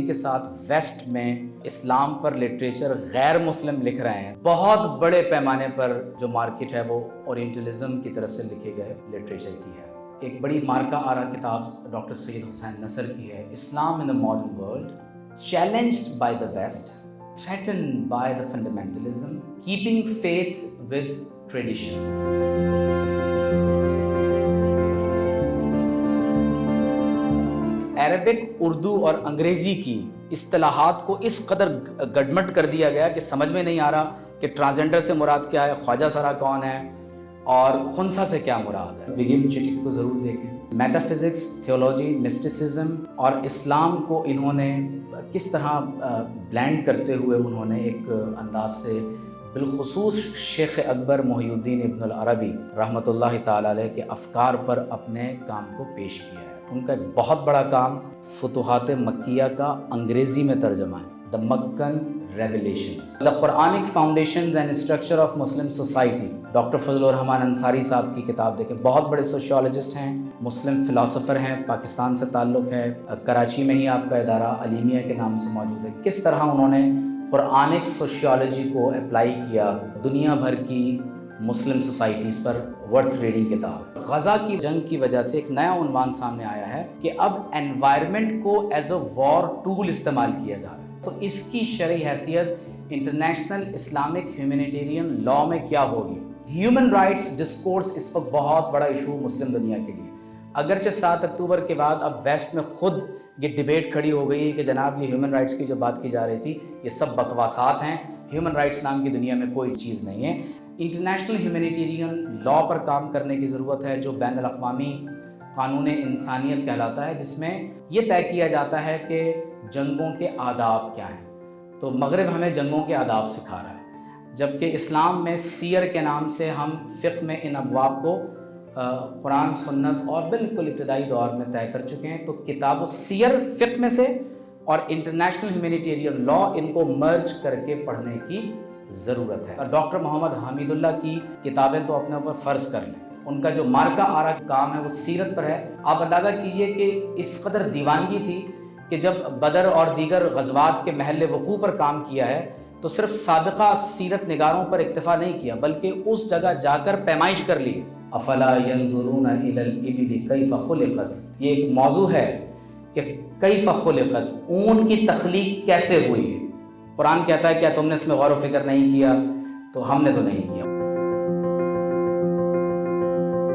کے ساتھ ویسٹ میں اسلام پر لٹریچر غیر مسلم لکھ رہے ہیں. بہت بڑے پیمانے پر جو مارکیٹ ہے وہ اورینٹلزم کی طرف سے لکھے گئے لٹریچر کی ہے. ایک بڑی مارکہ آرا کتاب ڈاکٹر سید حسین نصر کی ہے, Islam in the modern world, challenged by the west, threatened by the fundamentalism, keeping faith with tradition. Arabic, Urdu اور انگریزی کی اصطلاحات کو اس قدر گڈمٹ کر دیا گیا کہ سمجھ میں نہیں آ رہا کہ ٹرانسجنڈر سے مراد کیا ہے, خواجہ سرا کون ہے اور خنسا سے کیا مراد ہے. ولیم چٹک کو ضرور دیکھیں. میٹافزکس, تھیولوجی, مسٹسزم اور اسلام کو انہوں نے کس طرح بلینڈ کرتے ہوئے انہوں نے ایک انداز سے, بالخصوص شیخ اکبر محی الدین ابن العربی رحمۃ اللہ تعالی علیہ کے افکار پر اپنے کام کو پیش کیا ہے. ان کا ایک بہت بڑا کام فتوحات مکیہ کا انگریزی میں ترجمہ ہے, The Meccan Revelations, The Quranic Foundations and Structure of Muslim Society. Doctor فضل الرحمان انصاری صاحب کی کتاب دیکھیں, بہت بڑے سوشیولوجسٹ ہیں, مسلم فلاسفر ہیں, پاکستان سے تعلق ہے, کراچی میں ہی آپ کا ادارہ علیمیہ کے نام سے موجود ہے. کس طرح انہوں نے قرآنک سوشیولوجی کو اپلائی کیا دنیا بھر کی مسلم سوسائٹیز پر. ورتھ ریڈنگ کتاب. غزہ کی جنگ کی وجہ سے ایک نیا عنوان سامنے آیا ہے کہ اب انوائرمنٹ کو ایز اے وار ٹول استعمال کیا جا رہا ہے. تو اس کی شرعی حیثیت انٹرنیشنل اسلامک ہیومینیٹیرین لا میں کیا ہوگی. ہیومن رائٹس ڈسکورس اس وقت بہت بڑا ایشو مسلم دنیا کے لیے. اگرچہ 7 اکتوبر کے بعد اب ویسٹ میں خود یہ ڈیبیٹ کھڑی ہو گئی ہے کہ جناب یہ ہیومن رائٹس کی جو بات کی جا رہی تھی یہ سب بکواسات ہیں, ہیومن رائٹس نام کی دنیا میں کوئی چیز نہیں ہے. انٹرنیشنل ہیومینیٹیرین لا پر کام کرنے کی ضرورت ہے جو بین الاقوامی قانون انسانیت کہلاتا ہے, جس میں یہ طے کیا جاتا ہے کہ جنگوں کے آداب کیا ہیں. تو مغرب ہمیں جنگوں کے آداب سکھا رہا ہے, جبکہ اسلام میں سیر کے نام سے ہم فقہ میں ان ابواب کو قرآن, سنت اور بالکل ابتدائی دور میں طے کر چکے ہیں. تو کتاب السیر فقہ میں سے اور انٹرنیشنل ہیومینیٹیرین لا ان کو مرج کر کے پڑھنے کی ضرورت ہے. ڈاکٹر محمد حمید اللہ کی کتابیں تو اپنے اوپر فرض کر لیں, ان کا جو مارکہ آرا کام ہے وہ سیرت پر ہے. آپ اندازہ کیجئے کہ اس قدر دیوانگی تھی کہ جب بدر اور دیگر غزوات کے محل وقوع پر کام کیا ہے تو صرف سابقہ سیرت نگاروں پر اکتفا نہیں کیا بلکہ اس جگہ جا کر پیمائش کر لی. افلا ینظرون الی الابل کیف خلقت, یہ ایک موضوع ہے کہ کیف خلقت, اونٹ کی تخلیق کیسے ہوئی ہے. قرآن کہتا ہے کیا تم نے اس میں غور و فکر نہیں کیا؟ تو ہم نے تو نہیں کیا.